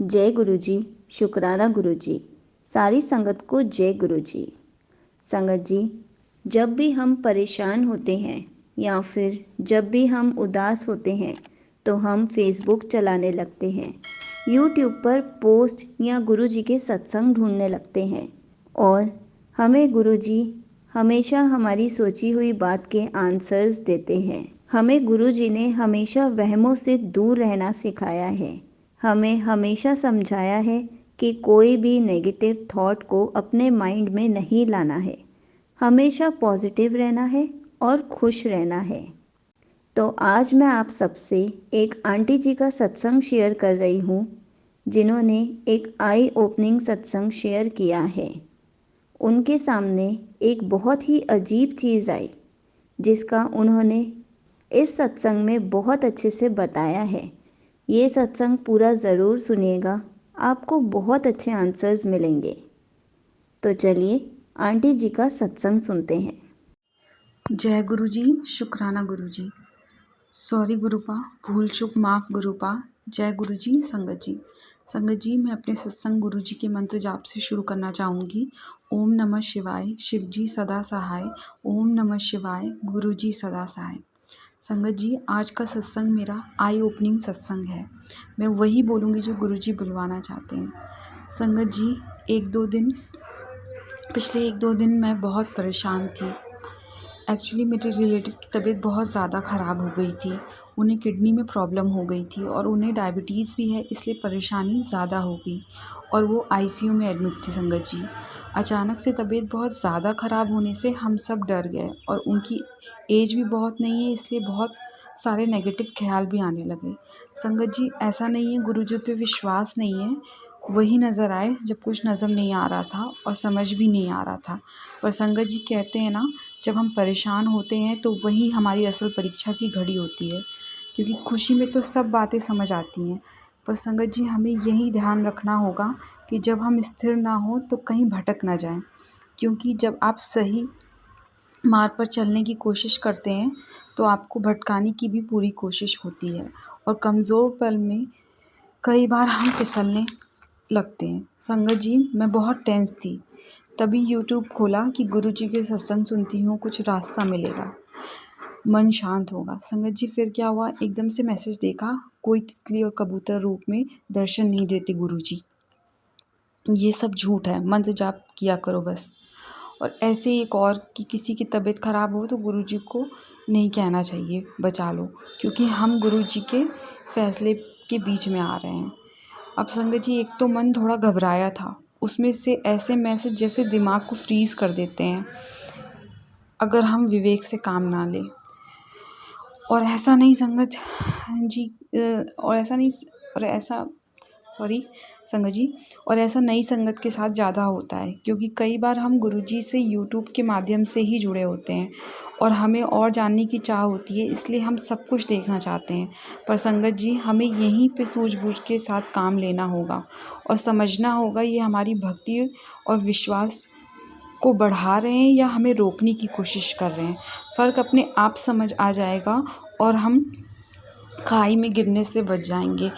जय गुरु जी। शुक्राना गुरु जी। सारी संगत को जय गुरु जी। संगत जी, जब भी हम परेशान होते हैं या फिर जब भी हम उदास होते हैं तो हम फेसबुक चलाने लगते हैं, यूट्यूब पर पोस्ट या गुरु जी के सत्संग ढूंढने लगते हैं और हमें गुरु जी हमेशा हमारी सोची हुई बात के आंसर्स देते हैं। हमें गुरु जी ने हमेशा वहमों से दूर रहना सिखाया है। हमें हमेशा समझाया है कि कोई भी नेगेटिव थॉट को अपने माइंड में नहीं लाना है, हमेशा पॉजिटिव रहना है और खुश रहना है। तो आज मैं आप सबसे एक आंटी जी का सत्संग शेयर कर रही हूँ, जिन्होंने एक आई ओपनिंग सत्संग शेयर किया है। उनके सामने एक बहुत ही अजीब चीज़ आई, जिसका उन्होंने इस सत्संग में बहुत अच्छे से बताया है। ये सत्संग पूरा ज़रूर सुनिएगा, आपको बहुत अच्छे आंसर्स मिलेंगे। तो चलिए आंटी जी का सत्संग सुनते हैं। जय गुरु जी। शुक्राना गुरु जी। सॉरी गुरुपा, भूल चूक माफ़ गुरुपा। जय गुरु जी। संगत जी, मैं अपने सत्संग गुरु जी के मंत्र जाप से शुरू करना चाहूँगी। ओम नमः शिवाय, शिव जी सदा सहाय। ओम नमः शिवाय, गुरु जी सदा सहाय। संगत जी, आज का सत्संग मेरा आई ओपनिंग सत्संग है। मैं वही बोलूँगी जो गुरु जी बुलवाना चाहते हैं। संगत जी, पिछले एक दो दिन मैं बहुत परेशान थी। एक्चुअली मेरे रिलेटिव की तबीयत बहुत ज़्यादा ख़राब हो गई थी। उन्हें किडनी में प्रॉब्लम हो गई थी और उन्हें डायबिटीज़ भी है, इसलिए परेशानी ज़्यादा हो गई और वो आईसीयू में एडमिट थी। संगत जी, अचानक से तबीयत बहुत ज़्यादा ख़राब होने से हम सब डर गए और उनकी एज भी बहुत नहीं है, इसलिए बहुत सारे नेगेटिव ख्याल भी आने लगे। संगत जी, ऐसा नहीं है गुरु जी पे विश्वास नहीं है, वही नज़र आए जब कुछ नज़र नहीं आ रहा था और समझ भी नहीं आ रहा था। पर संगत जी कहते हैं ना, जब हम परेशान होते हैं तो वही हमारी असल परीक्षा की घड़ी होती है, क्योंकि खुशी में तो सब बातें समझ आती हैं। पर संगत जी, हमें यही ध्यान रखना होगा कि जब हम स्थिर ना हो तो कहीं भटक ना जाएं, क्योंकि जब आप सही मार्ग पर चलने की कोशिश करते हैं तो आपको भटकाने की भी पूरी कोशिश होती है और कमज़ोर पल में कई बार हम फिसलने लगते हैं। संगत जी, मैं बहुत टेंस थी, तभी यूट्यूब खोला कि गुरु जी के सत्संग सुनती हूँ, कुछ रास्ता मिलेगा, मन शांत होगा। संगत जी, फिर क्या हुआ, एकदम से मैसेज देखा, कोई तितली और कबूतर रूप में दर्शन नहीं देते गुरु जी, ये सब झूठ है, मंत्र जाप किया करो बस। और ऐसे एक और कि किसी की तबीयत ख़राब हो तो गुरु जी को नहीं कहना चाहिए बचा लो, क्योंकि हम गुरु जी के फैसले के बीच में आ रहे हैं। अब संगत जी, एक तो मन थोड़ा घबराया था, उसमें से ऐसे मैसेज जैसे दिमाग को फ्रीज़ कर देते हैं अगर हम विवेक से काम ना लें। और ऐसा नहीं संगत जी, और ऐसा नई संगत के साथ ज़्यादा होता है, क्योंकि कई बार हम गुरुजी से यूट्यूब के माध्यम से ही जुड़े होते हैं और हमें और जानने की चाह होती है, इसलिए हम सब कुछ देखना चाहते हैं। पर संगत जी, हमें यहीं पे सूझबूझ के साथ काम लेना होगा और समझना होगा ये हमारी भक्ति और विश्वास को बढ़ा रहे हैं या हमें रोकने की कोशिश कर रहे हैं। फ़र्क अपने आप समझ आ जाएगा और हम खाई में गिरने से बच जाएंगे।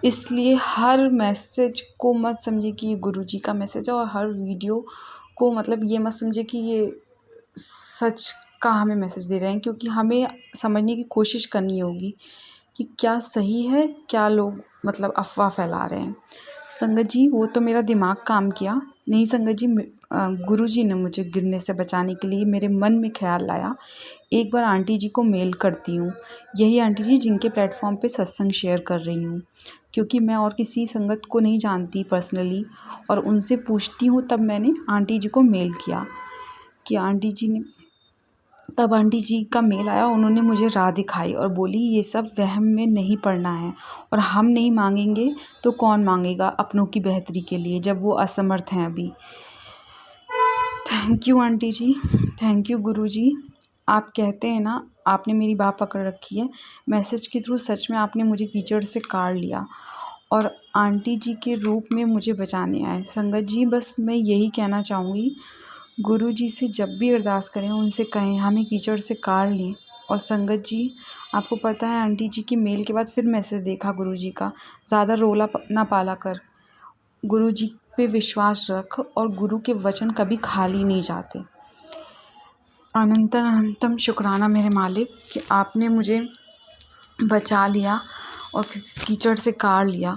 इसलिए हर मैसेज को मत समझिए कि ये गुरुजी का मैसेज है और हर वीडियो को मतलब ये मत समझिए कि ये सच का हमें मैसेज दे रहे हैं, क्योंकि हमें समझने की कोशिश करनी होगी कि क्या सही है, क्या लोग मतलब अफ़वाह फैला रहे हैं। संगत जी, वो तो मेरा दिमाग काम किया नहीं संगत जी, गुरुजी ने मुझे गिरने से बचाने के लिए मेरे मन में ख्याल लाया, एक बार आंटी जी को मेल करती हूँ, यही आंटी जी जिनके प्लेटफॉर्म पे सत्संग शेयर कर रही हूँ, क्योंकि मैं और किसी संगत को नहीं जानती पर्सनली और उनसे पूछती हूँ। तब मैंने आंटी जी को मेल किया कि तब आंटी जी का मेल आया, उन्होंने मुझे राह दिखाई और बोली ये सब वहम में नहीं पड़ना है और हम नहीं मांगेंगे तो कौन मांगेगा अपनों की बेहतरी के लिए, जब वो असमर्थ हैं अभी। Thank you aunty ji, thank you guru ji. आप कहते हैं ना, आपने मेरी बात पकड़ रखी है। मैसेज के थ्रू सच में आपने मुझे कीचड़ से काढ़ लिया और आंटी जी के रूप में मुझे बचाने आए। संगत जी, बस मैं यही कहना चाहूँगी, गुरु जी से जब भी अरदास करें उनसे कहें हमें कीचड़ से काढ़ लें। और संगत जी, आपको पता है आंटी जी की मेल के बाद फिर मैसेज देखा गुरु जी का, ज़्यादा रोला ना पाला कर, गुरु जी पे विश्वास रख और गुरु के वचन कभी खाली नहीं जाते। अनंतन अनंतम शुक्राना मेरे मालिक कि आपने मुझे बचा लिया और कीचड़ से काढ़ लिया।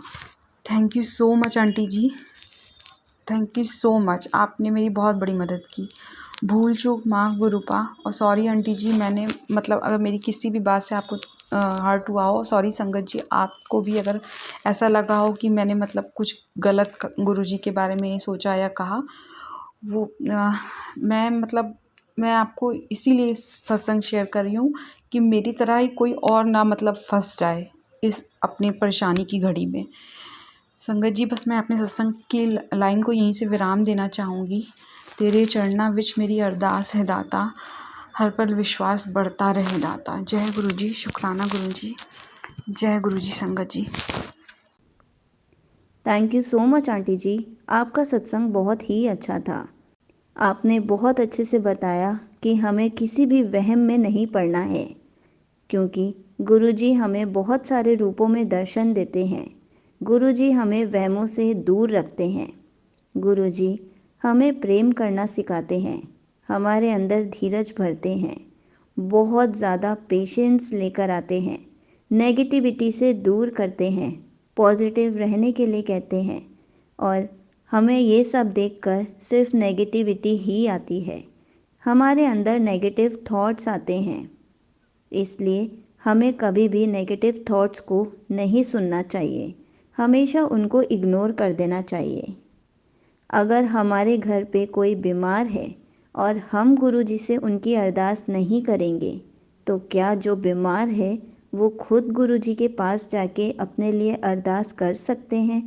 Thank you so much aunty ji, thank you so much, आपने मेरी बहुत बड़ी मदद की। भूल चूक माफ़ गुरुपा। और सॉरी आंटी जी, मैंने मतलब अगर मेरी किसी भी बात से आपको हर्ट हुआ हो, सॉरी संगत जी, आपको भी अगर ऐसा लगा हो कि मैंने मतलब कुछ गलत गुरु जी के बारे में सोचा या कहा, वो मैं आपको इसीलिए सत्संग शेयर कर रही हूँ कि मेरी तरह ही कोई और ना मतलब फंस जाए इस अपनी परेशानी की घड़ी में। संगत जी, बस मैं अपने सत्संग की लाइन को यहीं से विराम देना चाहूँगी। तेरे चरणा विच मेरी अरदास है दाता, हर पल विश्वास बढ़ता रहे दाता। जय गुरु जी, शुक्राना गुरु जी, जय गुरु जी संगत जी। Thank you so much aunty जी, आपका सत्संग बहुत ही अच्छा था। आपने बहुत अच्छे से बताया कि हमें किसी भी वहम में नहीं पड़ना है, क्योंकि गुरुजी हमें बहुत सारे रूपों में दर्शन देते हैं। गुरुजी हमें वहमों से दूर रखते हैं। गुरुजी हमें प्रेम करना सिखाते हैं, हमारे अंदर धीरज भरते हैं, बहुत ज़्यादा पेशेंस लेकर आते हैं, नेगेटिविटी से दूर करते हैं, पॉजिटिव रहने के लिए कहते हैं। और हमें ये सब देखकर सिर्फ नेगेटिविटी ही आती है, हमारे अंदर नेगेटिव थॉट्स आते हैं। इसलिए हमें कभी भी नेगेटिव थॉट्स को नहीं सुनना चाहिए, हमेशा उनको इग्नोर कर देना चाहिए। अगर हमारे घर पे कोई बीमार है और हम गुरुजी से उनकी अरदास नहीं करेंगे, तो क्या जो बीमार है वो खुद गुरुजी के पास जाके अपने लिए अरदास कर सकते हैं?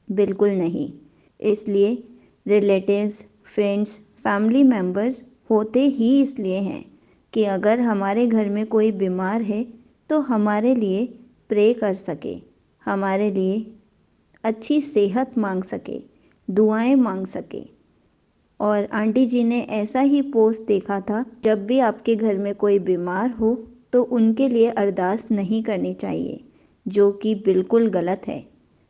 बिल्कुल नहीं। इसलिए रिलेटिव्स, फ्रेंड्स, फैमिली मेम्बर्स होते ही इसलिए हैं कि अगर हमारे घर में कोई बीमार है तो हमारे लिए प्रे कर सके, हमारे लिए अच्छी सेहत मांग सके, दुआएं मांग सके। और आंटी जी ने ऐसा ही पोस्ट देखा था, जब भी आपके घर में कोई बीमार हो तो उनके लिए अरदास नहीं करनी चाहिए, जो कि बिल्कुल गलत है।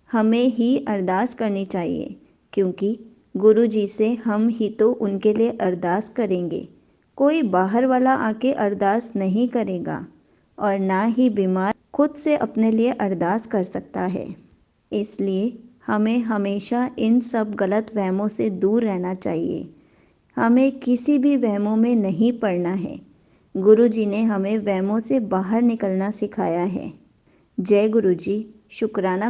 हमें ही अरदास करनी चाहिए, क्योंकि गुरु जी से हम ही तो उनके लिए अरदास करेंगे। कोई बाहर वाला आके अरदास नहीं करेगा और ना ही बीमार खुद से अपने लिए अरदास कर सकता है। इसलिए हमें हमेशा इन सब गलत वहमों से दूर रहना चाहिए, हमें किसी भी वहमों में नहीं पड़ना है। गुरु जी ने हमें वहमों से बाहर निकलना सिखाया है। जय गुरु जी, शुक्राना।